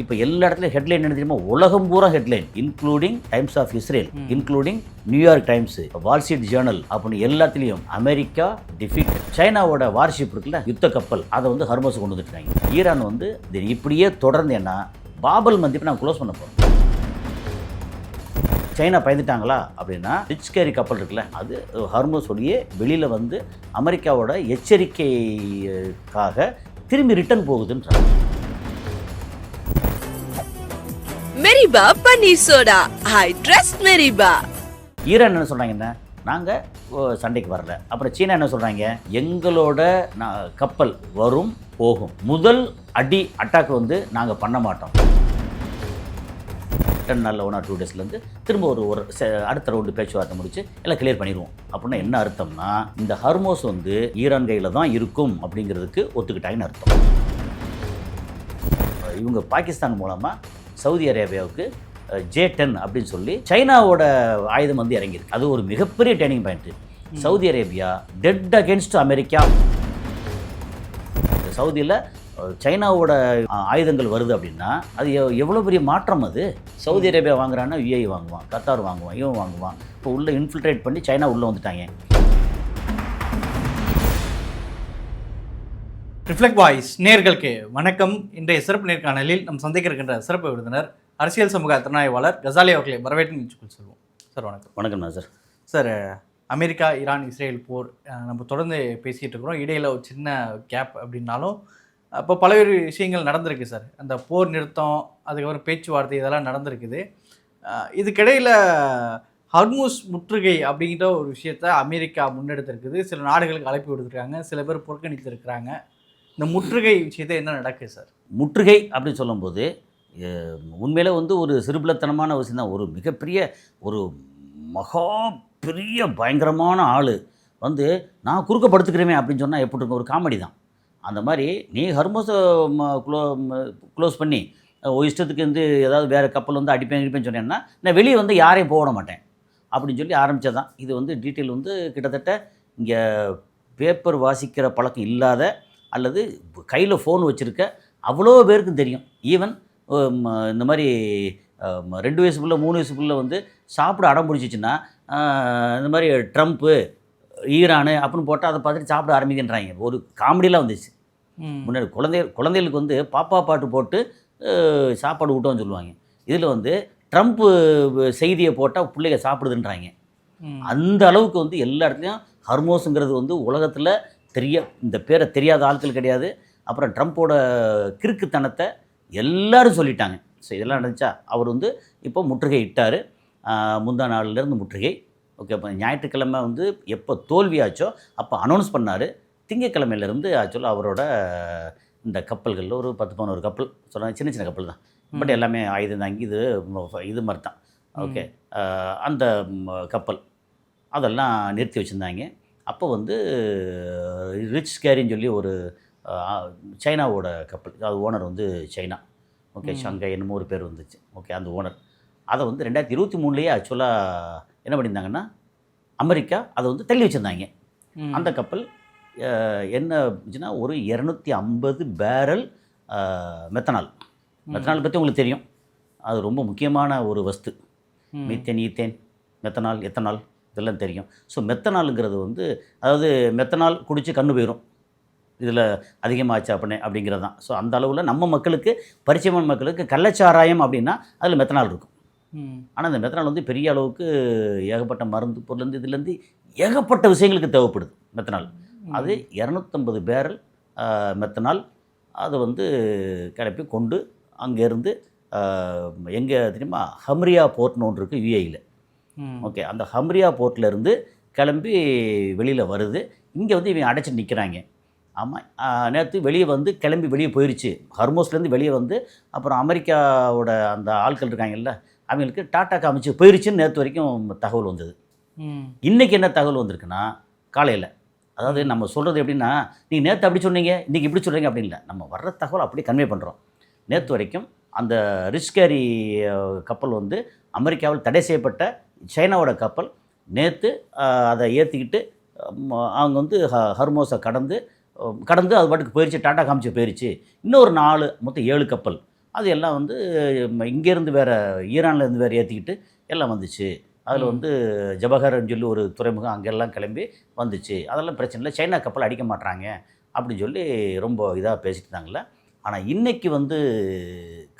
இப்போ எல்லா இடத்துலையும் ஹெட்லைன் என்ன தெரியுமா, உலகம் பூரா headline, including times of Israel, including New York times, Wall Street Journal அப்படின்னு எல்லாத்துலேயும் அமெரிக்கா டிஃபீட். சைனாவோட வார்ஷிப் இருக்குல்ல, யுத்த கப்பல், அதை வந்து ஹர்மோஸ் கொண்டு வந்துட்டாங்க. ஈரான் வந்து இது இப்படியே தொடர்ந்தேன்னா பாபல் மந்திப்பை நான் க்ளோஸ் பண்ண போகிறோம். சைனா பயந்துட்டாங்களா அப்படின்னா ரிச் கேரி கப்பல் இருக்குல்ல, அது ஹர்மோஸ் வழியே வெளியில் வந்து அமெரிக்காவோட எச்சரிக்கைக்காக திரும்பி ரிட்டர்ன் போகுதுன்றாங்க. மெரிபா பன்னீர் சோடா, ஐ ட்ரஸ்ட் மெரிபா. ஈரான் என்ன சொல்கிறாங்கன்னா, நாங்கள் சண்டைக்கு வரல. அப்புறம் சீனா என்ன சொல்கிறாங்க, எங்களோட கப்பல் வரும் போகும், முதல் அட்டாக் வந்து நாங்கள் பண்ண மாட்டோம். 10 நாளில் 1 or 2 டேஸ்லேருந்து திரும்ப ஒரு அடுத்த ரவுண்டு பேச்சுவார்த்தை முடிச்சு எல்லாம் கிளியர் பண்ணிடுவோம். அப்படின்னா என்ன அர்த்தம்னா, இந்த ஹர்மோஸ் வந்து ஈரான் கையில் தான் இருக்கும் அப்படிங்கிறதுக்கு ஒத்துக்கிட்டாங்கன்னு அர்த்தம். இவங்க பாகிஸ்தான் மூலமாக சவுதி அரேபியாவுக்கு J-10 அப்படின்னு சொல்லி சைனாவோட ஆயுதம் வந்து இறங்கியிருக்கு. அது ஒரு மிகப்பெரிய turning point. Saudi Arabia dead against America. சவுதியில் சைனாவோட ஆயுதங்கள் வருது அப்படின்னா அது எவ்வளோ பெரிய மாற்றம். அது சவுதி அரேபியா வாங்குறான்னா UAE வாங்குவான், கத்தார் வாங்குவான், இவன் வாங்குவான். இப்போ உள்ளே இன்ஃபில்ட்ரேட் பண்ணி சைனா உள்ளே வந்துட்டாங்க. ரிஃப்ளெக்ட் வாய்ஸ் நேயர்களுக்கு வணக்கம். இன்றைய சிறப்பு நேர்காணலில் நம் சந்திக்க இருக்கின்ற சிறப்பு விருந்தினர் அரசியல் சமூக திறனாய்வாளர் கசாலி அவர்களை வரவேற்று நிகழ்ச்சிக்குள் செல்வோம். சார் வணக்கம். வணக்கம் sir. Sir, America Iran Israel போர் நம்ம தொடர்ந்து பேசிகிட்டு இருக்கிறோம். இடையில் ஒரு சின்ன கேப் அப்படின்னாலும் இப்போ பல்வேறு விஷயங்கள் நடந்திருக்கு சார். அந்த போர் நிறுத்தம், அதுக்கப்புறம் பேச்சுவார்த்தை, இதெல்லாம் நடந்திருக்குது. இதுக்கிடையில் ஹர்மூஸ் முற்றுகை அப்படிங்கிற ஒரு விஷயத்த அமெரிக்கா முன்னெடுத்திருக்குது. சில நாடுகளுக்கு அழைப்பு விடுத்துருக்காங்க, சில பேர் புறக்கணித்திருக்கிறாங்க. இந்த முற்றுகை விஷயத்தை என்ன நடக்குது சார்? முற்றுகை அப்படின்னு சொல்லும்போது உண்மையிலே வந்து ஒரு சிறுபிள்ளத்தனமான விஷயம் தான். ஒரு மிகப்பெரிய ஒரு மகா பெரிய பயங்கரமான ஆள் வந்து நான் குறுக்கப்படுத்துக்கிறேன் அப்படின்னு சொன்னால் எப்படி இருக்கும்? ஒரு காமெடி தான். அந்த மாதிரி நீ ஹர்மோஸை க்ளோஸ் பண்ணி இஷ்டத்துக்கு வந்து ஏதாவது வேறு கப்பல் வந்து அடிப்பேன்னு சொன்னேன்னா நான் வெளியே வந்து யாரையும் போட மாட்டேன் அப்படின்னு சொல்லி ஆரம்பித்தது தான். இது வந்து டீட்டெயில் வந்து கிட்டத்தட்ட இங்கே பேப்பர் வாசிக்கிற பழக்கம் இல்லாத அல்லது கையில் ஃபோன் வச்சுருக்க அவ்வளோ பேருக்கும் தெரியும். ஈவன் இந்த மாதிரி 2 வயசு பிள்ளை 3 வயசு பிள்ளை வந்து சாப்பிட அடம் பிடிச்சிச்சின்னா இந்த மாதிரி ட்ரம்ப்பு ஈரானு அப்படின்னு போட்டால் அதை பார்த்துட்டு சாப்பிட ஆரம்பிக்கின்றாங்க. ஒரு காமெடியெலாம் வந்துச்சு. முன்னாடி குழந்தைகளுக்கு வந்து பாப்பா பாட்டு போட்டு சாப்பாடு ஊட்டோன்னு சொல்லுவாங்க. இதில் வந்து ட்ரம்ப்பு செய்தியை போட்டால் பிள்ளைங்க சாப்பிடுதுன்றாங்க. அந்த அளவுக்கு வந்து எல்லா இடத்துலையும் ஹர்மோஸுங்கிறது வந்து உலகத்தில் இந்த பேரை தெரியாத ஆட்கள் கிடையாது. அப்புறம் ட்ரம்ப்போட கிறுக்குத்தனத்தை எல்லாரும் சொல்லிட்டாங்க. ஸோ இதெல்லாம் நடந்துச்சா, அவர் வந்து இப்போ முற்றுகை இட்டார். முந்தா நாள்லேருந்து முற்றுகை. ஓகே, இப்போ ஞாயிற்றுக்கிழமை வந்து எப்போ தோல்வியாச்சோ அப்போ அனௌன்ஸ் பண்ணார். திங்கக்கிழமையிலேருந்து ஆக்சுவலாக அவரோட இந்த கப்பல்களில் ஒரு 10-11 கப்பல் சொன்னாங்க. சின்ன சின்ன கப்பல் தான், பட் எல்லாமே ஆயுதம் தாங்கி இது மாதிரி தான். ஓகே, அந்த கப்பல் அதெல்லாம் நிறுத்தி வச்சுருந்தாங்க. அப்போ வந்து ரிச் கேரின்னு சொல்லி ஒரு சைனாவோட கப்பல், அது ஓனர் வந்து சைனா. ஓகே, ஷங்கை என்னமோ ஒரு பேர் வந்துச்சு. ஓகே, அந்த ஓனர் அதை வந்து 2023 ஆக்சுவலாக என்ன பண்ணியிருந்தாங்கன்னா அமெரிக்கா அதை வந்து தள்ளி வச்சுருந்தாங்க. அந்த கப்பல் என்ன இருந்துச்சுன்னா ஒரு 250 பேரல் மெத்தனால் பற்றி உங்களுக்கு தெரியும். அது ரொம்ப முக்கியமான ஒரு வஸ்து. மீத்தேன், ஈத்தேன், மெத்தனால், எத்தனால் இதெல்லாம் தெரியும். ஸோ மெத்தனாலுங்கிறது வந்து அதாவது மெத்தனால் குடித்து கண்ணு போயிடும், இதில் அதிகமாச்சு அப்படிங்கிறது தான். ஸோ அந்த அளவில் நம்ம மக்களுக்கு பரிச்சயமான மக்களுக்கு கள்ளச்சாராயம் அப்படின்னா அதில் மெத்தனால் இருக்கும். ஆனால் இந்த மெத்தனால் வந்து பெரிய அளவுக்கு ஏகப்பட்ட மருந்து பொருள்லேருந்து இதுலேருந்து ஏகப்பட்ட விஷயங்களுக்கு தேவைப்படுது மெத்தனால். அது 250 பேரல் மெத்தனால் அதை வந்து கிளப்பி கொண்டு அங்கேருந்து எங்கே தெரியுமா, ஹம்ரியா போர்ட்னு ஒன்று இருக்குது UAEயில். ஓகே, அந்த ஹம்ரியா போர்ட்லேருந்து கிளம்பி வெளியில் வருது. இங்கே வந்து இவங்க அடைச்சி நிற்கிறாங்க. ஆமாம், நேற்று வெளியே வந்து கிளம்பி வெளியே போயிடுச்சு. ஹர்மோஸ்லேருந்து வெளியே வந்து அப்புறம் அமெரிக்காவோட அந்த ஆட்கள் இருக்காங்கல்ல, அவங்களுக்கு டாட்டா காமிச்சு போயிடுச்சுன்னு நேற்று வரைக்கும் தகவல் வந்தது. இன்றைக்கி என்ன தகவல் வந்திருக்குன்னா காலையில், அதாவது நம்ம சொல்கிறது எப்படின்னா, நீங்கள் நேற்று அப்படி சொன்னீங்க இன்றைக்கி இப்படி சொல்கிறீங்க அப்படின்னு இல்லை, நம்ம வர்ற தகவல் அப்படியே கன்வே பண்ணுறோம். நேற்று வரைக்கும் அந்த ரிச் கேரி கப்பல் வந்து அமெரிக்காவில் தடை செய்யப்பட்ட சைனாவோட கப்பல் நேற்று அதை ஏற்றிக்கிட்டு அவங்க வந்து ஹர்மோஸை கடந்து அது பாட்டுக்கு போயிடுச்சு, டாட்டா காமிச்சு போயிடுச்சு. இன்னொரு 4 மொத்தம் 7 கப்பல் அது எல்லாம் வந்து இங்கேருந்து வேறு ஈரான்லேருந்து வேறு ஏற்றிக்கிட்டு எல்லாம் வந்துச்சு. அதில் வந்து ஜபஹர்னு சொல்லி ஒரு துறைமுகம் அங்கெல்லாம் கிளம்பி வந்துச்சு. அதெல்லாம் பிரச்சனை இல்லை, சைனா கப்பல் அடிக்க மாட்டாங்க அப்படின்னு சொல்லி ரொம்ப இதாக பேசிட்டு இருந்தாங்களே. ஆனால் இன்றைக்கி வந்து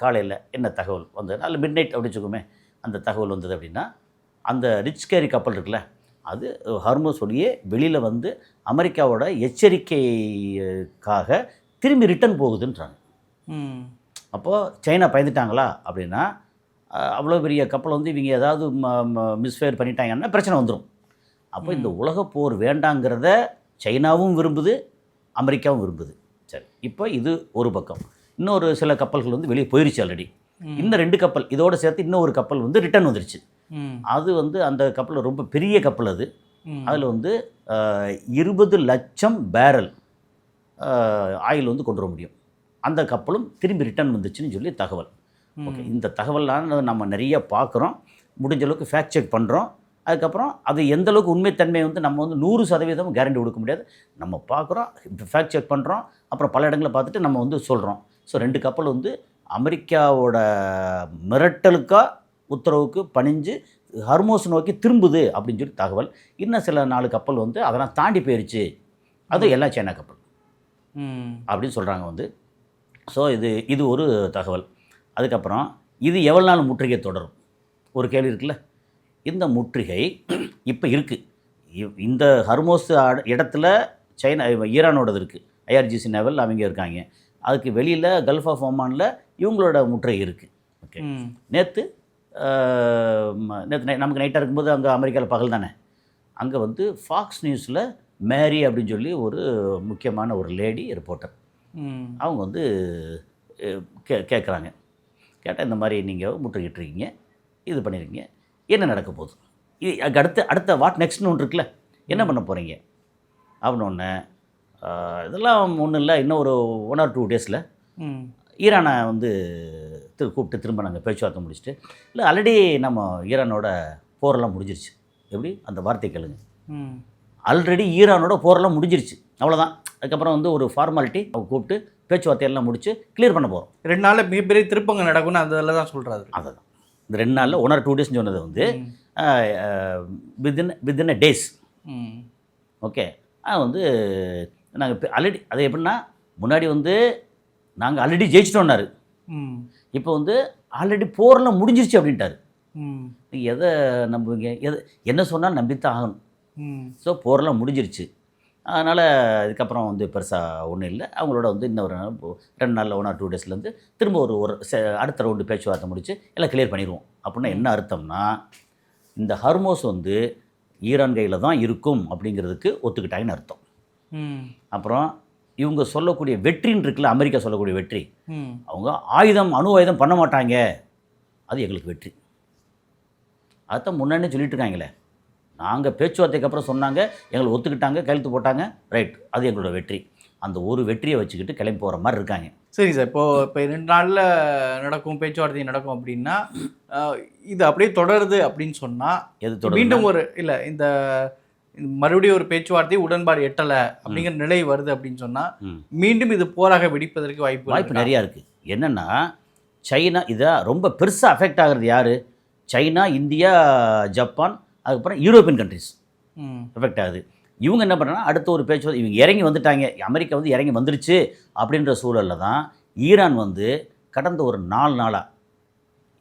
காலையில் என்ன தகவல் வந்தது, அதில் மிட் நைட் அப்படி வச்சுக்கோமே, அந்த தகவல் வந்தது அப்படின்னா, அந்த ரிச் கேரி கப்பல் இருக்குல்ல, அது ஹார்மோஸ் வழியே வெளியில் வந்து அமெரிக்காவோட எச்சரிக்கைக்காக திரும்பி ரிட்டர்ன் போகுதுன்றாங்க. அப்போது சைனா பயந்துட்டாங்களா அப்படின்னா, அவ்வளோ பெரிய கப்பல் வந்து இவங்க ஏதாவது மிஸ்ஃபயர் பண்ணிட்டாங்கன்னா பிரச்சனை வந்துடும். அப்போ இந்த உலகப் போர் வேண்டாங்கிறத சைனாவும் விரும்புது, அமெரிக்காவும் விரும்புது. சரி, இப்போ இது ஒரு பக்கம். இன்னொரு சில கப்பல்கள் வந்து வெளியே போயிருச்சு ஆல்ரெடி. இன்னும் 2 கப்பல் இதோடு சேர்த்து இன்னொரு கப்பல் வந்து ரிட்டர்ன் வந்துருச்சு. அது வந்து அந்த கப்பல் ரொம்ப பெரிய கப்பல். அது அதில் வந்து 20 லட்சம் பேரல் ஆயில் வந்து கொண்டு வர முடியும். அந்த கப்பலும் திரும்பி ரிட்டர்ன் வந்துச்சுன்னு சொல்லி தகவல். ஓகே, இந்த தகவல்லாம் நம்ம நிறைய பார்க்குறோம், முடிஞ்ச அளவுக்கு ஃபேக்ட் செக் பண்ணுறோம். அதுக்கப்புறம் அது எந்த அளவுக்கு உண்மைத்தன்மை வந்து நம்ம வந்து 100% கேரண்டி கொடுக்க முடியாது. நம்ம பார்க்குறோம், ஃபேக்ட் செக் பண்ணுறோம், அப்புறம் பல இடங்களை பார்த்துட்டு நம்ம வந்து சொல்கிறோம். ஸோ 2 கப்பல் வந்து அமெரிக்காவோட மிரட்டலுக்கா உத்தரவுக்கு பணிஞ்சு ஹர்மோஸ் நோக்கி திரும்புது அப்படின்னு சொல்லி தகவல். இன்னும் சில 4 கப்பல் வந்து அதெல்லாம் தாண்டி போயிடுச்சு, அது எல்லாம் சைனா கப்பல் அப்படின்னு சொல்கிறாங்க வந்து. ஸோ இது ஒரு தகவல். அதுக்கப்புறம் இது எவ்வளோ நாள் முற்றுகை தொடரும் ஒரு கேள்வி இருக்குல்ல. இந்த முற்றுகை இப்போ இருக்குது. இந்த ஹர்மோஸ் இடத்துல சைனா ஈரானோடது இருக்குது, ஐஆர்ஜிசி நேவல் அவங்க இருக்காங்க. அதுக்கு வெளியில் கல்ஃப் ஆஃப் ஒமானில் இவங்களோட முற்றுகை இருக்குது. ஓகே, நேற்று நமக்கு நைட்டாக இருக்கும்போது அங்கே அமெரிக்காவில் பகல் தானே, அங்கே வந்து ஃபாக்ஸ் நியூஸில் மேரி அப்படின்னு சொல்லி ஒரு முக்கியமான ஒரு லேடி ரிப்போர்ட்டர், அவங்க வந்து கேட்குறாங்க. கேட்டால் இந்த மாதிரி நீங்கள் முற்றுகிட்டுருக்கீங்க, இது பண்ணியிருக்கீங்க, என்ன நடக்க போகுது, இது அடுத்த வாட் நெக்ஸ்ட்னு ஒன்று இருக்குல்ல, என்ன பண்ண போகிறீங்க அப்படின்னொன்னே, இதெல்லாம் ஒன்றும் இல்லை, இன்னும் ஒரு 1 or 2 டேஸில் ஈரானை வந்து கூப்பிட்டு திரும்ப நாங்கள் பேச்சுவார்த்தை முடிச்சுட்டு, இல்லை ஆல்ரெடி நம்ம ஈரானோட போரெல்லாம் முடிஞ்சிருச்சு. எப்படி அந்த வார்த்தை கேளுங்க, ஆல்ரெடி ஈரானோட போரெல்லாம் முடிஞ்சிருச்சு, அவ்வளோதான். அதுக்கப்புறம் வந்து ஒரு ஃபார்மாலிட்டி அவங்க கூப்பிட்டு பேச்சுவார்த்தையெல்லாம் முடித்து கிளியர் பண்ண போகிறோம். 2 நாளில் மிகப்பெரிய திருப்பங்க நடக்கும்னு அதில் தான் சொல்கிறாரு. அதுதான் இந்த 2 நாளில் 1 or 2 டேஸ்ன்னு சொன்னது வந்து வித்தின் அ டேஸ். ஓகே, வந்து நாங்கள் ஆல்ரெடி அது எப்படின்னா, முன்னாடி வந்து நாங்கள் ஆல்ரெடி ஜெயிச்சிட்டோன்னாரு, இப்போ வந்து ஆல்ரெடி போரெல்லாம் முடிஞ்சிருச்சு அப்படின்ட்டாரு. எதை நம்புவீங்க, என்ன சொன்னாலும் நம்பித்தான் ஆகணும். ஸோ போரெல்லாம் முடிஞ்சிருச்சு, அதனால் இதுக்கப்புறம் வந்து பெருசாக ஒன்றும் இல்லை. அவங்களோட வந்து இன்னும் ஒரு 2 நாளில் 1 or 2 டேஸ்லேருந்து திரும்ப ஒரு அடுத்த ரவுண்டு பேச்சுவார்த்தை முடித்து எல்லாம் கிளியர் பண்ணிடுவோம். அப்படின்னா என்ன அர்த்தம்னா, இந்த ஹர்மோஸ் வந்து ஈரான் கையில் தான் இருக்கும் அப்படிங்கிறதுக்கு ஒத்துக்கிட்டாங்கன்னு அர்த்தம். அப்புறம் இவங்க சொல்லக்கூடிய வெற்றின்னு இருக்குல்ல, அமெரிக்கா சொல்லக்கூடிய வெற்றி, அவங்க அணு ஆயுதம் பண்ண மாட்டாங்க, அது எங்களுக்கு வெற்றி. அதுதான் முன்னாடியே சொல்லிட்டு இருக்காங்களே, நாங்கள் பேச்சுவார்த்தைக்கு அப்புறம் சொன்னாங்க, எங்களை ஒத்துக்கிட்டாங்க, கையெழுத்து போட்டாங்க, ரைட், அது எங்களோட வெற்றி. அந்த ஒரு வெற்றியை வச்சுக்கிட்டு கிளம்பி போகிற மாதிரி இருக்காங்க. சரி சார், இப்போ 2 நாளில் நடக்கும் பேச்சுவார்த்தை நடக்கும் அப்படின்னா, இது அப்படியே தொடருது அப்படின்னு சொன்னால், எது தொடர் மீண்டும் ஒரு இல்லை இந்த மறுபடியும் ஒரு பேச்சுவார்த்தை உடன்பாடு எட்டலை அப்படிங்கிற நிலை வருது அப்படின்னு சொன்னால், மீண்டும் இது போராக வெடிப்பதற்கு வாய்ப்பு நிறையா இருக்குது. என்னென்னா, சைனா இதை ரொம்ப பெருசாக அஃபெக்ட் ஆகிறது யார்? சைனா, இந்தியா, ஜப்பான், அதுக்கப்புறம் யூரோப்பியன் கண்ட்ரிஸ் எஃபெக்ட் ஆகுது. இவங்க என்ன பண்ணுறாங்கன்னா, அடுத்த ஒரு பேச்சுவார்த்தை இவங்க இறங்கி வந்துட்டாங்க, அமெரிக்கா வந்து இறங்கி வந்துருச்சு அப்படின்ற சூழலில் தான் ஈரான் வந்து கடந்த ஒரு 4 நாளாக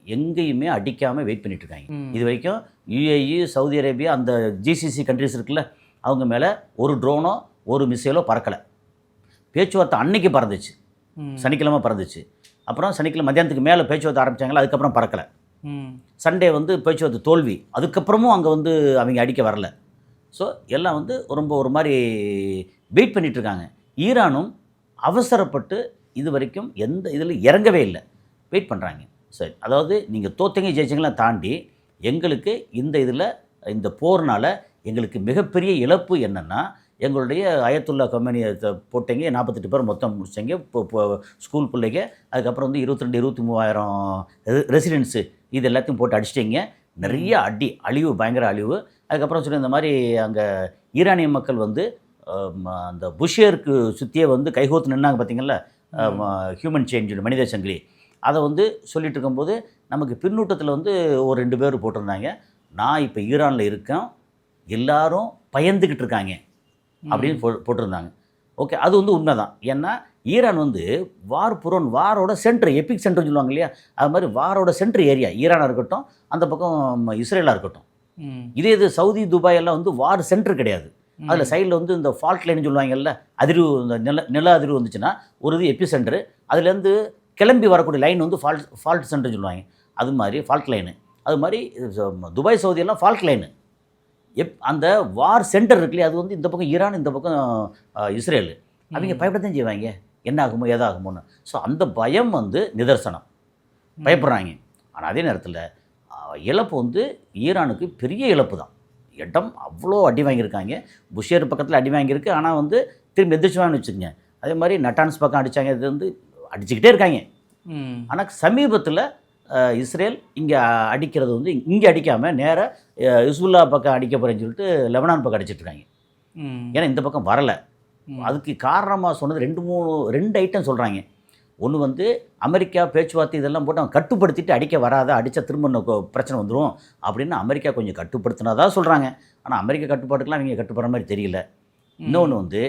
எங்கேயுமே அடிக்காமல் வெயிட் பண்ணிகிட்ருக்காங்க. இது வரைக்கும் யுஏஇ, சவுதி அரேபியா, அந்த ஜிசிசி கண்ட்ரிஸ் இருக்குல்ல, அவங்க மேலே ஒரு ட்ரோனோ ஒரு மிசைலோ பறக்கலை. பேச்சுவார்த்தை அன்னைக்கு பறந்துச்சு, சனிக்கிழமை பறந்துச்சு. அப்புறம் சனிக்கிழமை மத்தியானத்துக்கு மேலே பேச்சுவார்த்தை ஆரம்பித்தாங்களா, அதுக்கப்புறம் பறக்கலை. சண்டே வந்து பேச்சுவார்த்தை தோல்வி, அதுக்கப்புறமும் அங்கே வந்து அவங்க அடிக்க வரல. ஸோ எல்லாம் வந்து ரொம்ப ஒரு மாதிரி வெயிட் பண்ணிகிட்ருக்காங்க. ஈரானும் அவசரப்பட்டு இது வரைக்கும் எந்த இதில் இறங்கவே இல்லை, வெயிட் பண்ணுறாங்க. சரி, அதாவது நீங்கள் தோத்தங்க ஜெயிச்சிங்களாம் தாண்டி எங்களுக்கு இந்த போர்னால் எங்களுக்கு மிகப்பெரிய இழப்பு என்னென்னா, எங்களுடைய அயத்துல்லா கம்பெனியை போட்டீங்க, 48 பேர் மொத்தம் முடிச்சிங்க, இப்போ ஸ்கூல் பிள்ளைங்க, அதுக்கப்புறம் வந்து 22-23,000 ரெசிடென்ட்ஸு, இது எல்லாத்தையும் போட்டு அடிச்சிட்டிங்க, நிறைய அழிவு, பயங்கர அழிவு. அதுக்கப்புறம் சொல்லி இந்த மாதிரி அங்கே ஈரானிய மக்கள் வந்து அந்த புஷேருக்கு சுற்றியே வந்து கைகோத்து நின்னாங்க பார்த்தீங்களா, ஹியூமன் சேஞ்ச் மனித சங்கிலி, அதை வந்து சொல்லிட்டு இருக்கும்போது நமக்கு பின்னூட்டத்தில் வந்து ஒரு 2 பேர் போட்டிருந்தாங்க, நான் இப்போ ஈரானில் இருக்கேன், எல்லாரும் பயந்துக்கிட்டு இருக்காங்க அப்படின்னு போட்டிருந்தாங்க. ஓகே, அது வந்து உண்மை தான். ஏன்னா ஈரான் வந்து வாரோட சென்டர், எபிக் சென்டர்னு சொல்லுவாங்க இல்லையா, அது மாதிரி வாரோட சென்டர் ஏரியா ஈரானாக இருக்கட்டும், அந்த பக்கம் இஸ்ரேலாக இருக்கட்டும். இது சவுதி துபாய் எல்லாம் வந்து வார் சென்டர் கிடையாது. அதில் சைடில் வந்து இந்த ஃபால்ட் லைன் சொல்லுவாங்கல்ல, அதிர்வு, இந்த நில அதிர்வு வந்துச்சுன்னா ஒரு இது எபி சென்டரு, அதுலேருந்து கிளம்பி வரக்கூடிய லைன் வந்து ஃபால்ட் சென்டர்னு சொல்லுவாங்க. அது மாதிரி ஃபால்ட் லைனு, அது மாதிரி துபாய் சவுதியெல்லாம் ஃபால்ட் லைனு. அந்த வார் சென்டர் இருக்கு இல்லையா, அது வந்து இந்த பக்கம் ஈரான், இந்த பக்கம் இஸ்ரேல். அவங்க பயப்படத்தான் செய்வாங்க, என்ன ஆகுமோ ஏதாகுமோன்னு. ஸோ அந்த பயம் வந்து நிதர்சனம், பயப்படுறாங்க. ஆனால் அதே நேரத்தில் இழப்பு வந்து ஈரானுக்கு பெரிய இழப்பு தான். இடம் அவ்வளோ அடி வாங்கியிருக்காங்க. புஷேர் பக்கத்தில் அடி வாங்கியிருக்கு, ஆனால் வந்து திரும்பி எந்திரிச்சுவாங்கன்னு வச்சுக்கோங்க. அதே மாதிரி நட்டான்ஸ் பக்கம் அடித்தாங்க, இது வந்து அடிச்சுக்கிட்டே இருக்காங்க. ஆனால் சமீபத்தில் இஸ்ரேல் இங்கே அடிக்கிறது வந்து இங்கே அடிக்காமல் நேராக ஹிஸ்புல்லா பக்கம் அடிக்க போகிறேன்னு சொல்லிட்டு லெபனான் பக்கம் அடிச்சிட்ருக்காங்க. ஏன்னா இந்த பக்கம் வரலை. அதுக்கு காரணமாக சொன்னது 2 ஐட்டம் சொல்கிறாங்க. ஒன்று வந்து அமெரிக்கா பேச்சுவார்த்தை இதெல்லாம் போட்டு அவன் கட்டுப்படுத்திட்டு அடிக்க வராத, அடித்தா திரும்ப பிரச்சனை வந்துடும் அப்படின்னு அமெரிக்கா கொஞ்சம் கட்டுப்படுத்தினதாக சொல்கிறாங்க. ஆனால் அமெரிக்கா கட்டுப்பாட்டுக்கெலாம் அவங்க கட்டுப்படுற மாதிரி தெரியல. இன்னொன்று வந்து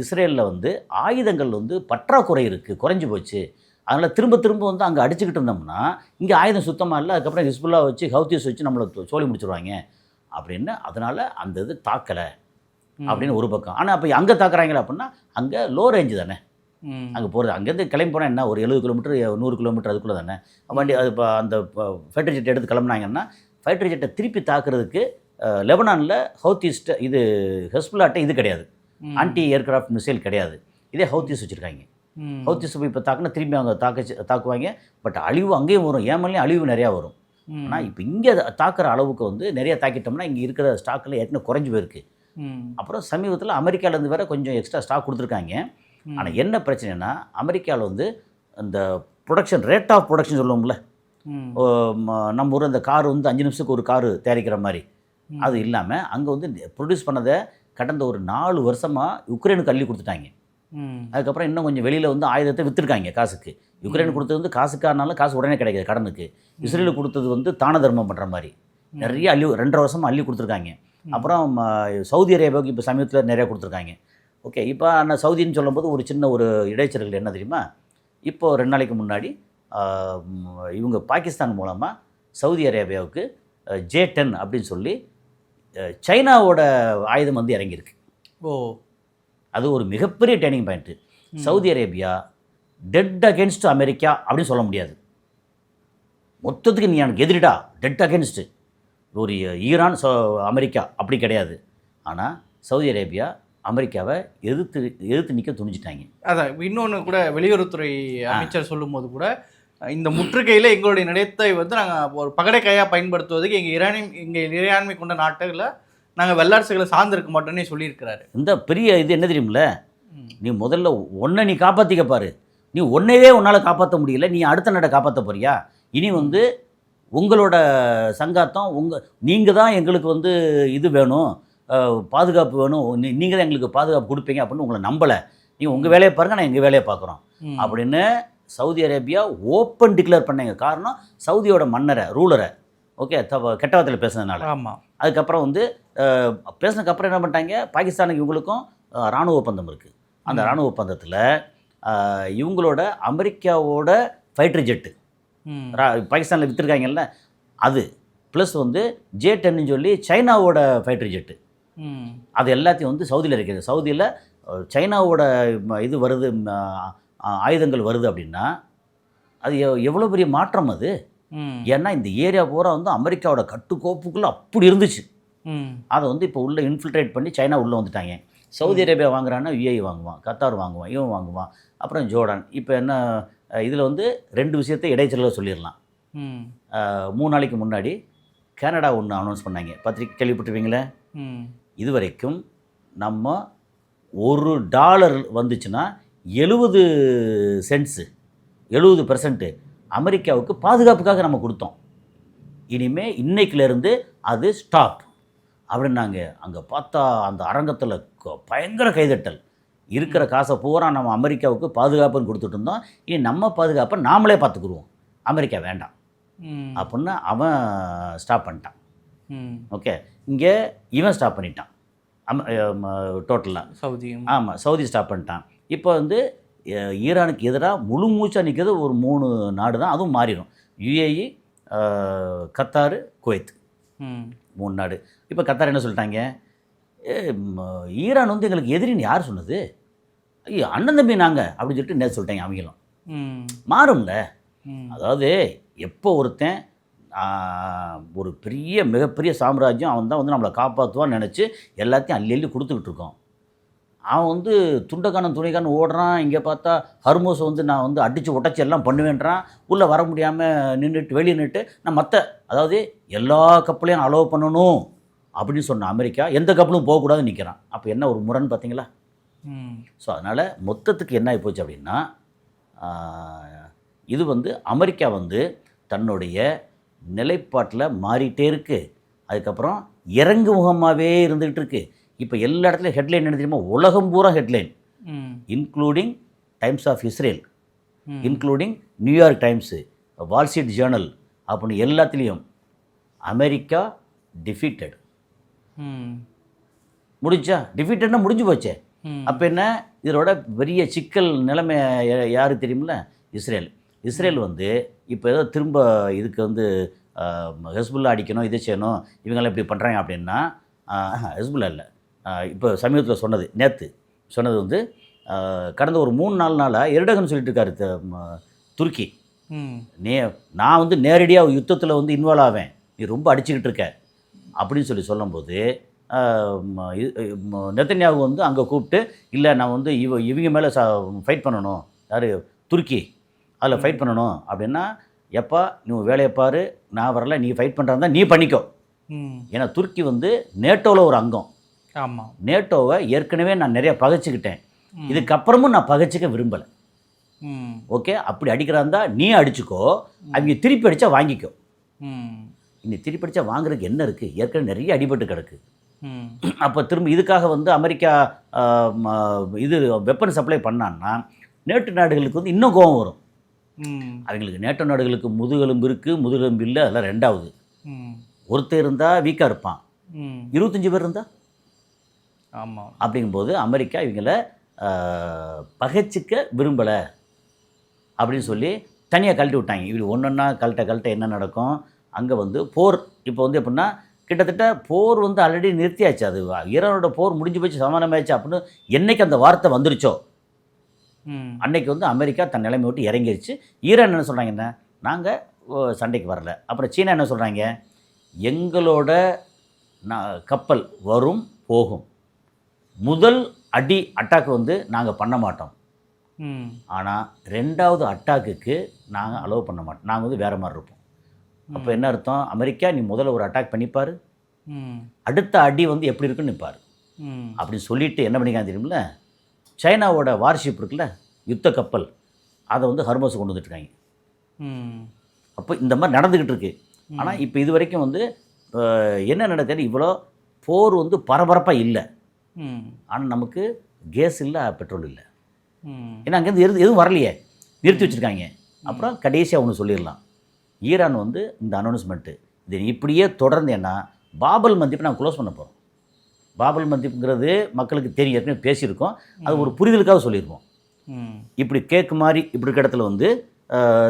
இஸ்ரேலில் வந்து ஆயுதங்கள் வந்து பற்றாக்குறை இருக்குது, குறைஞ்சி போச்சு. அதனால் திரும்ப வந்து அங்கே அடிச்சுக்கிட்டு இருந்தோம்னா இங்கே ஆயுதம் சுத்தமாக இல்லை, அதுக்கப்புறம் ஹிஸ்புல்லா வச்சு ஹவுத்திஸ் வச்சு நம்மளை சோழி முடிச்சிருவாங்க அப்படின்னு. அதனால் அந்த இது தாக்கலை அப்படின்னு ஒரு பக்கம். ஆனால் அப்போ அங்கே தாக்குறாங்களா அப்படின்னா அங்கே லோ ரேஞ்சு தானே அங்கே போகிறது. அங்கேருந்து கிளம்பி போனால் என்ன, ஒரு 70 கிலோமீட்டர் 100 கிலோமீட்டர் அதுக்குள்ளே தானே வண்டி. அது இப்போ அந்த ஃபைட்டர் ஜெட் எடுத்து கிளம்புனாங்கன்னா ஃபைட்டர் ஜெட்டை திருப்பி தாக்குறதுக்கு லெபனானில் ஹவுத்திஸ்ட்டு இது ஹெஸ்புல்லாட்ட இது கிடையாது, ஆன்டி ஏர்கிராஃப்ட் மிசைல் கிடையாது. இதே ஹவுத்திஸ் வச்சுருக்காங்க. ஹவுத்திஸ் இப்போ தாக்குனா திரும்பி அவங்க தாக்குவாங்க. பட் அழிவு அங்கேயும் வரும், ஏமல்லையும் அழிவு நிறையா வரும். ஆனால் இப்போ இங்கே தாக்குற அளவுக்கு வந்து நிறைய தாக்கிட்டோம்னா இங்கே இருக்கிற ஸ்டாக்கில் ஏற்கனவே குறைஞ்சி போயிருக்கு. அப்புறம் சமீபத்தில் அமெரிக்காவிலேருந்து வேறு கொஞ்சம் எக்ஸ்ட்ரா ஸ்டாக் கொடுத்துருக்காங்க. ஆனால் என்ன பிரச்சனைனா அமெரிக்காவில் வந்து இந்த ப்ரொடக்ஷன், ரேட் ஆஃப் ப்ரொடக்ஷன் சொல்லுவோம்ல, நம்ம ஊர் அந்த கார் வந்து 5 நிமிஷத்துக்கு ஒரு காரு தயாரிக்கிற மாதிரி, அது இல்லாமல் அங்கே வந்து ப்ரொடியூஸ் பண்ணதை கடந்த ஒரு 4 வருஷமாக யுக்ரைனுக்கு அள்ளி கொடுத்துட்டாங்க. அதுக்கப்புறம் இன்னும் கொஞ்சம் வெளியில் வந்து ஆயுதத்தை விற்றுருக்காங்க காசுக்கு. யுக்ரைன் கொடுத்தது வந்து காசுக்காரனாலும் காசு உடனே கிடைக்கிது கடனுக்கு. இஸ்ரேலுக்கு கொடுத்தது வந்து தான தர்மம் பண்ணுற மாதிரி நிறைய 2.5 வருஷமாக அள்ளி கொடுத்துருக்காங்க. அப்புறம் சவுதி அரேபியாவுக்கு இப்போ சமீபத்தில் நிறையா கொடுத்துருக்காங்க. ஓகே, இப்போ நான் சவுதின்னு சொல்லும்போது ஒரு சின்ன ஒரு இடைச்சல்கள் என்ன தெரியுமா, இப்போது 2 நாளைக்கு முன்னாடி இவங்க பாகிஸ்தான் மூலமாக சவுதி அரேபியாவுக்கு J-10 அப்படின்னு சொல்லி சைனாவோட ஆயுதம் வந்து இறங்கியிருக்கு. அது ஒரு மிகப்பெரிய turning point. Saudi Arabia dead against America அப்படின்னு சொல்ல முடியாது. மொத்தத்துக்கு நீ எனக்கு எதிரிடா, டெட் அகேன்ஸ்ட்டு ஒரு ஈரான் அமெரிக்கா அப்படி கிடையாது. ஆனால் சவுதி அரேபியா அமெரிக்காவை எதிர்த்து நிற்க துணிஞ்சிட்டாங்க. அதான் இன்னொன்று கூட வெளியுறவுத்துறை அமைச்சர் சொல்லும்போது கூட, இந்த முற்றுகையில் எங்களுடைய நிலையத்தை வந்து நாங்கள் ஒரு பகடைக்காயாக பயன்படுத்துவதுக்கு எங்கள் இறையாண்மை கொண்ட நாட்டில் நாங்கள் வெள்ளாட்சிகளை சார்ந்திருக்க மாட்டோன்னே சொல்லியிருக்கிறாரு. இந்த பெரிய இது என்ன தெரியுமில்ல, நீ முதல்ல ஒன்றை நீ காப்பாற்றிக்க பாரு. நீ ஒன்றையே உன்னால் காப்பாற்ற முடியல, நீ அடுத்த நாட்டை காப்பாற்ற போறியா? இனி வந்து உங்களோட சங்காத்தம் நீங்கள் தான் எங்களுக்கு வந்து இது வேணும், பாதுகாப்பு வேணும், நீங்கள் தான் எங்களுக்கு பாதுகாப்பு கொடுப்பீங்க அப்படின்னு உங்களை நம்பலை. நீங்கள் உங்கள் வேலையை பாருங்கள், நான் எங்கள் வேலையை பார்க்குறோம் அப்படின்னு சவுதி அரேபியா ஓப்பன் டிக்ளேர் பண்ணாங்க. காரணம் சவுதியோட மன்னரை, ரூலரை ஓகே கெட்ட வார்த்தையில் பேசுனதுனால. ஆமாம். அதுக்கப்புறம் வந்து பேசினதுக்கப்புறம் என்ன பண்ணிட்டாங்க, பாகிஸ்தானுக்கு இவங்களுக்கும் இராணுவ ஒப்பந்தம் இருக்குது. அந்த இராணுவ ஒப்பந்தத்தில் இவங்களோட அமெரிக்காவோட ஃபைட்டர் ஜெட்டு பாகிஸ்தானில் விற்றுருக்காங்கல்ல அது, ப்ளஸ் வந்து J-10 சொல்லி சைனாவோட ஃபைட்டர் ஜெட்டு, அது எல்லாத்தையும் வந்து சவுதியில் இருக்குது. சவுதியில் சைனாவோட இது வருது, ஆயுதங்கள் வருது அப்படின்னா அது எவ்வளோ பெரிய மாற்றம் அது. ஏன்னா இந்த ஏரியா பூரா வந்து அமெரிக்காவோட கட்டுக்கோப்புக்குள்ளே அப்படி இருந்துச்சு. அதை வந்து இப்போ உள்ளே இன்ஃபில்ட்ரேட் பண்ணி சைனா உள்ளே வந்துட்டாங்க. சவுதி அரேபியா வாங்குறான்னா UAE வாங்குவான், கத்தார் வாங்குவான், இவன் வாங்குவான், அப்புறம் ஜோர்டான். இப்போ என்ன இதில் வந்து 2 விஷயத்தை இடைச்சலில் சொல்லிடலாம். 3 நாளைக்கு முன்னாடி கனடா ஒன்று அனௌன்ஸ் பண்ணாங்க, பத்திரிக்கை கேள்விப்பட்டிருப்பீங்களே. இதுவரைக்கும் நம்ம $1 வந்துச்சுன்னா 70 சென்ட்ஸு 70% அமெரிக்காவுக்கு பாதுகாப்புக்காக நம்ம கொடுத்தோம். இனிமேல் இன்னைக்கிலேருந்து அது ஸ்டாப் அப்படின்னாங்க. அங்கே பார்த்தா அந்த அரங்கத்தில் பயங்கர கைதட்டல். இருக்கிற காசை பூரா நம்ம அமெரிக்காவுக்கு பாதுகாப்புன்னு கொடுத்துட்டு இருந்தோம். இனி நம்ம பாதுகாப்பை நாமளே பார்த்துக்குருவோம், அமெரிக்கா வேண்டாம் அப்படின்னு அவன் ஸ்டாப் பண்ணிட்டான். ஓகே, இங்கே இவன் ஸ்டாப் பண்ணிட்டான் டோட்டலாக. சவுதியும் ஆமாம், சவுதி ஸ்டாப் பண்ணிட்டான். இப்போ வந்து ஈரானுக்கு எதிராக முழு மூச்சாக நிற்கிறது ஒரு 3 நாடு தான், அதுவும் மாறிடும். யுஏஇ, கத்தார், குவைத், 3 நாடு. இப்போ கத்தார் என்ன சொல்லிட்டாங்க, ஈரான் வந்து எங்களுக்கு எதிரின்னு யார் சொன்னது, ஐயோ அண்ணன் தம்பி நாங்கள் அப்படின்னு சொல்லிட்டு நேற்று சொல்லிட்டாங்க. அவங்களும் மாறும்ல. அதாவது எப்போ ஒருத்தன் ஒரு மிகப்பெரிய சாம்ராஜ்யம் அவன் தான் வந்து நம்மளை காப்பாற்றுவான்னு நினச்சி எல்லாத்தையும் அள்ளி அள்ளி கொடுத்துக்கிட்டு இருக்கோம். அவன் வந்து துண்டைக்கானன் துணைக்கானன் ஓடுறான். இங்கே பார்த்தா ஹர்மோஸை வந்து நான் வந்து அடித்து உடச்சி எல்லாம் பண்ணுவேன்றான். உள்ளே வர முடியாமல் நின்றுட்டு வெளியே நின்றுட்டு நான் அதாவது எல்லா கப்பலையும் அலோவ் பண்ணணும் அப்படின்னு சொன்ன அமெரிக்கா எந்த கப்பலும் போகக்கூடாதுன்னு நிற்கிறான். அப்போ என்ன ஒரு முரண் பார்த்தீங்களா? ஸோ அதனால் மொத்தத்துக்கு என்ன ஆகி போச்சு அப்படின்னா, இது வந்து அமெரிக்கா வந்து தன்னுடைய நிலைப்பாட்டில் மாறிட்டே இருக்குது. அதுக்கப்புறம் இறங்கு முகமாகவே இருந்துகிட்டு இருக்குது. இப்போ எல்லா இடத்துலையும் ஹெட்லைன் என்ன தெரியுமா, உலகம் பூரா headline, including times of Israel, including New York times, Wall Street Journal அப்படின்னு எல்லாத்துலேயும் அமெரிக்கா டிஃபீட்டட். முடிஞ்சா டிஃபீட்டட்னா முடிஞ்சு போச்சே. அப்போ என்ன, இதோட பெரிய சிக்கல் நிலைமை யாரு தெரியுமில்ல, இஸ்ரேல் வந்து இப்போ ஏதோ திரும்ப இதுக்கு வந்து ஹெஸ்புல்லா அடிக்கணும், இதை செய்யணும், இவங்கெல்லாம் இப்படி பண்ணுறாங்க அப்படின்னா, ஹெஸ்புல்லா இல்லை, இப்போ சமீபத்தில் நேற்று சொன்னது வந்து கடந்த ஒரு 3-4 நாளாக எர்டகன் சொல்லிட்டு இருக்காரு துருக்கி, நான் வந்து நேரடியாக யுத்தத்தில் வந்து இன்வால்வ் ஆவேன், நீ ரொம்ப அடிச்சுக்கிட்டு இருக்க அப்படின்னு சொல்லும்போது நெத்தன்யாகு வந்து அங்கே கூப்பிட்டு, இல்லை நான் வந்து இவங்க மேலே ஃபைட் பண்ணணும், யார் துருக்கி, அதில் ஃபைட் பண்ணணும் அப்படின்னா, எப்பா நீ வேலையை பாரு, நான் வரல, நீ ஃபைட் பண்ணுறதா நீ பண்ணிக்கோ. ஏன்னா துருக்கி வந்து நேட்டோவில் ஒரு அங்கம். ஆமாம், நேட்டோவை ஏற்கனவே நான் நிறைய பகைச்சிக்கிட்டேன், இதுக்கப்புறமும் நான் பகைச்சிக்க விரும்பலை. ஓகே, அப்படி அடிக்கிறாந்தா நீ அடிச்சுக்கோ, அவங்க திருப்பி அடித்தா வாங்கிக்கோ. இனி திருப்பி அடித்தா வாங்குறதுக்கு என்ன இருக்குது, ஏற்கனவே நிறைய அடிபட்டு கிடக்கு. அப்போ திரும்ப இதுக்காக வந்து அமெரிக்கா இது வெப்பன் சப்ளை பண்ணான்னா நேட்டோ நாடுகளுக்கு வந்து இன்னும் கோபம் வரும். அவங்களுக்கு நேட்டோ நாடுகளுக்கு முதுகெலும்பு இருக்குது, முதுகெலும்பு இல்லை, அதெல்லாம் ரெண்டாவது. ஒருத்தர் இருந்தால் வீக்காக இருப்பான், 25 பேர் இருந்தால். ஆமாம், அப்படிங்கும்போது அமெரிக்கா இவங்கள பகைச்சிக்க விரும்பலை அப்படின்னு சொல்லி தனியாக கழட்டி விட்டாங்க. இப்படி ஒன்றொன்னா கழட்ட என்ன நடக்கும், அங்கே வந்து போர். இப்போ வந்து எப்படின்னா, கிட்டத்தட்ட போர் வந்து ஆல்ரெடி நிறுத்தியாச்சு, அது ஈரானோட போர் முடிஞ்சு போச்சு, சமாதானமாயிடுச்சு அப்படின்னு என்றைக்கு அந்த வார்த்தை வந்துருச்சோ அன்னைக்கு வந்து அமெரிக்கா தன் நிலைமை விட்டு இறங்கிருச்சு. ஈரான் என்ன சொல்கிறாங்க, என்ன நாங்கள் சண்டைக்கு வரல. அப்புறம் சீனா என்ன சொல்கிறாங்க, எங்களோட கப்பல் வரும் போகும், முதல் அட்டாக் வந்து நாங்கள் பண்ண மாட்டோம், ஆனால் 2வது அட்டாக்குக்கு நாங்கள் அலோவ் பண்ண மாட்டோம், நாங்கள் வந்து வேறு மாதிரி இருப்போம். அப்போ என்ன அர்த்தம், அமெரிக்கா நீ முதல்ல ஒரு அட்டாக் பண்ணிப்பார், அடுத்த அடி வந்து எப்படி இருக்குன்னு நிற்பார் அப்படின்னு சொல்லிட்டு என்ன பண்ணிக்காங்க தெரியுமில்ல, சைனாவோட வார்ஷிப் இருக்குல்ல, யுத்த கப்பல், அதை வந்து ஹர்மோஸ் கொண்டு வந்துட்டுருக்காங்க. அப்போ இந்த மாதிரி நடந்துக்கிட்டு இருக்கு. ஆனால் இப்போ இது வரைக்கும் வந்து என்ன நடக்குது, இவ்வளோ போர் வந்து பரபரப்பாக இல்லை. ஆனால் நமக்கு கேஸ் இல்லை, பெட்ரோல் இல்லை. ஏன்னா அங்கேருந்து எதுவும் வரலையே, நிறுத்தி வச்சுருக்காங்க. அப்புறம் கடைசியாக ஒன்று சொல்லிடலாம், ஈரான் வந்து இந்த அனௌன்ஸ்மெண்ட்டு இது இப்படியே தொடர்ந்தேன்னா பாபல் மந்திப்பை நாங்கள் க்ளோஸ் பண்ண போகிறோம். பாபல் மந்திப்புங்கிறது மக்களுக்கு தெரியும், ஏற்கனவே பேசியிருக்கோம், அது ஒரு புரிதலுக்காக சொல்லியிருக்கோம். இப்படி கேக்கு மாதிரி இப்படி இருக்க இடத்துல வந்து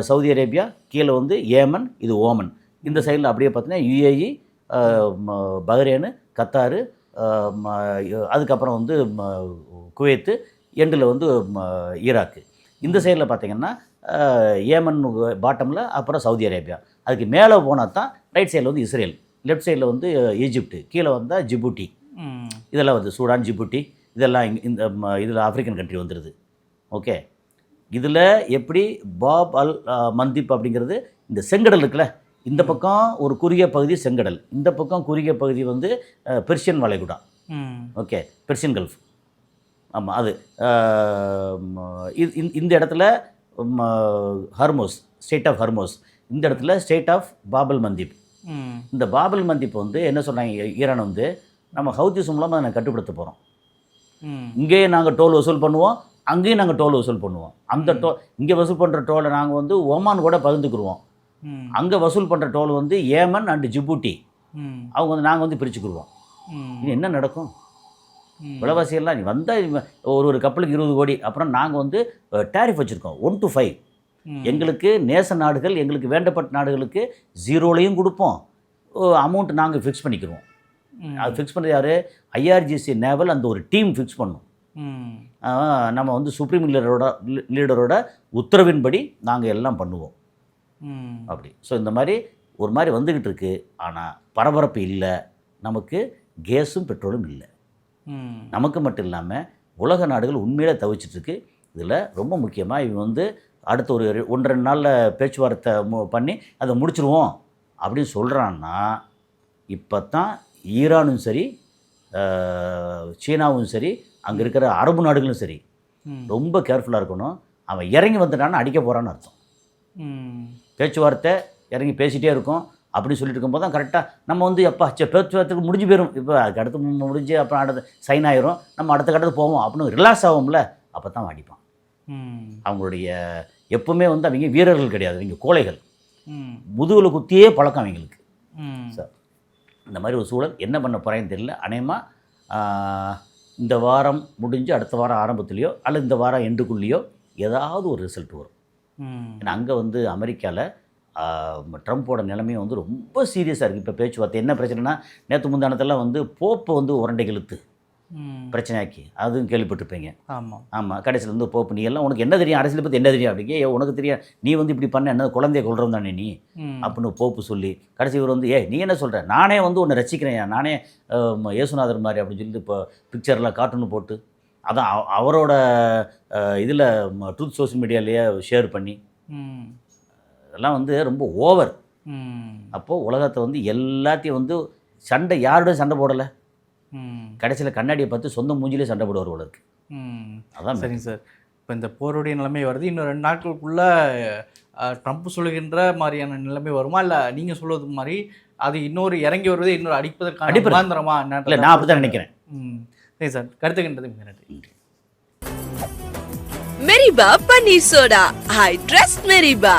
சவுதி அரேபியா, கீழே வந்து ஏமன், இது ஓமன், இந்த சைடில் அப்படியே பார்த்தீங்கன்னா யுஏஇ, பஹ்ரைனு, கத்தாரு, அதுக்கப்புறம் வந்து குவைத்து, எண்டில் வந்து ஈராக்கு. இந்த சைடில் பார்த்திங்கன்னா ஏமன் பாட்டமில், அப்புறம் சவுதி அரேபியா. அதுக்கு மேலே போனால் தான் ரைட் சைடில் வந்து இஸ்ரேல், லெஃப்ட் சைடில் வந்து ஈஜிப்டு, கீழே வந்தால் ஜிபூட்டி, இதெல்லாம் வந்து சூடான், ஜிபூட்டி, இதெல்லாம் இந்த இதில் ஆஃப்ரிக்கன் கண்ட்ரி வந்துடுது. ஓகே, இதில் எப்படி பாப் அல் மந்திப் அப்படிங்கிறது, இந்த செங்கடல் இருக்குல்ல, இந்த பக்கம் ஒரு குறுகிய பகுதி செங்கடல், இந்த பக்கம் குறுகிய பகுதி வந்து பெர்ஷியன் வளைகுடா. Okay, Persian gulf. ஆமாம், அது இந்த இடத்துல ஹர்மோஸ், ஸ்டேட் ஆஃப் ஹர்மோஸ், இந்த இடத்துல ஸ்டேட் ஆஃப் பாபல் மந்திப். இந்த பாபல் மந்திப் வந்து என்ன சொன்னாங்க, ஈரான் வந்து நம்ம ஹவுதிஸ் மூலமாக அதை கட்டுப்படுத்த போகிறோம். இங்கேயே நாங்கள் டோல் வசூல் பண்ணுவோம், அங்கேயும் நாங்கள் டோல் வசூல் பண்ணுவோம். அந்த இங்கே வசூல் பண்ணுற டோலை நாங்கள் வந்து ஓமான் கூட பகிர்ந்துக்குருவோம். அங்கே வசூல் பண்ணுற டோல் வந்து ஏமன் அண்டு ஜிபூட்டி அவங்க வந்து நாங்கள் வந்து பிரிச்சுக்கிடுவோம். இது என்ன நடக்கும்? விலைவாசியெல்லாம் நீ வந்தால் ஒரு கப்பலுக்கு 20 கோடி. அப்புறம் நாங்கள் வந்து டேரிஃப் வச்சுருக்கோம் 1 to 5. எங்களுக்கு நேச நாடுகள், எங்களுக்கு வேண்டப்பட்ட நாடுகளுக்கு 0லையும் கொடுப்போம், அமௌண்ட் நாங்கள் ஃபிக்ஸ் பண்ணிக்கிடுவோம். அது ஃபிக்ஸ் பண்ணுறது யார்? ஐஆர்ஜிசி நேவல் அந்த ஒரு டீம் ஃபிக்ஸ் பண்ணும். நம்ம வந்து சுப்ரீம் லீடரோட உத்தரவின்படி நாங்கள் எல்லாம் பண்ணுவோம் அப்படி. ஸோ இந்த மாதிரி ஒரு மாதிரி வந்துக்கிட்டு இருக்கு. ஆனால் பரபரப்பு இல்லை, நமக்கு கேஸும் பெட்ரோலும் இல்லை. நமக்கு மட்டும் இல்லாமல் உலக நாடுகள் உண்மையிலே தவிச்சிட்ருக்கு. இதில் ரொம்ப முக்கியமாக இவங்க வந்து அடுத்த ஒரு 1-2 நாளில் பேச்சுவார்த்தை பண்ணி அதை முடிச்சிருவோம் அப்படின்னு சொல்கிறான்னா, இப்போ தான் ஈரானும் சரி, சீனாவும் சரி, அங்கே இருக்கிற அரபு நாடுகளும் சரி ரொம்ப கேர்ஃபுல்லாக இருக்கணும். அவன் இறங்கி வந்துட்டான்னு அடிக்க போகிறான்னு அர்த்தம். பேச்சுவார்த்தை இறங்கி பேசிகிட்டே இருக்கும் அப்படின்னு சொல்லிட்டு இருக்கும்போது தான் கரெக்டாக நம்ம வந்து எப்போ பேச்சுவார்த்தைக்கு முடிஞ்சு போயிடும். இப்போ அதுக்கு அடுத்து முடிஞ்சு அப்புறம் அடுத்து சைன் ஆயிரும், நம்ம அடுத்த கட்டத்துக்கு போவோம் அப்படின்னு ரிலாக்ஸ் ஆகும்ல, அப்போ தான் அடிப்பான். அவங்களுடைய எப்பவுமே வந்து அவங்க வீரர்கள் கிடையாது, அவங்க கோழைகள். முதுகில் குத்தியே பழக்கம் அவங்களுக்கு. சார் இந்த மாதிரி ஒரு சூழல் என்ன பண்ண போகிறேன்னு தெரியல. அநேகமாக இந்த வாரம் முடிஞ்சு அடுத்த வாரம் ஆரம்பத்துலேயோ அல்லது இந்த வாரம் எண்டுக்குள்ளேயோ ஏதாவது ஒரு ரிசல்ட் வரும். ஏன்னா அங்கே வந்து அமெரிக்காவில் ட்ரம்ப்போட நிலைமையை வந்து ரொம்ப சீரியஸாக இருக்குது. இப்போ பேச்சுவார்த்தை என்ன பிரச்சனைனா, நேற்று முந்தானத்தெல்லாம் வந்து போப்பை வந்து உரண்டை இழுத்து பிரச்சனையாக்கி அதுவும் கேள்விப்பட்டிருப்பீங்க. ஆமாம் கடைசியில் வந்து போப்பு நீ எல்லாம் உனக்கு என்ன தெரியும், அரசியலை பற்றி என்ன தெரியும் அப்படிங்க, உனக்கு தெரியும், நீ வந்து இப்படி பண்ண என்ன குழந்தைய கொள்றோம் தானே நீ அப்படின்னு போப்பு சொல்லி கடைசி இவர் வந்து நீ என்ன சொல்கிற, நானே வந்து உன்னை ரசிக்கிறேன், நானே இயேசுநாதர் மாதிரி அப்படின்னு சொல்லிட்டு இப்போ பிக்சர்லாம் கார்ட்டூன் போட்டு அதான் அவரோட இதில் ட்ரூத் சோஷியல் மீடியாலேயே ஷேர் பண்ணி அதெல்லாம் வந்து ரொம்ப ஓவர். அப்போது உலகத்தை வந்து எல்லாத்தையும் வந்து சண்டை யாரோட சண்டை போடலை, கடைசியில் கண்ணாடியை பார்த்து சொந்த மூஞ்சிலே சண்டை போடுவார் உலருக்கு. அதான் சரிங்க சார். இப்போ இந்த போருடைய நிலைமை வருது, இன்னும் 2 நாட்களுக்குள்ளே ட்ரம்ப் சொல்லுகின்ற மாதிரியான நிலைமை வருமா, இல்லை நீங்கள் சொல்வது மாதிரி அது இன்னொரு இறங்கி வருவது இன்னொரு அடிப்பதற்கான முகாந்திரமா? இல்லை, நான் அப்படி தான் நினைக்கிறேன். சரி சார், கருத்துக்கின்றது மிக நன்றி. மெரிபா பன்னீர் சோடா, ஐ ட்ரஸ்ட் மெரிபா.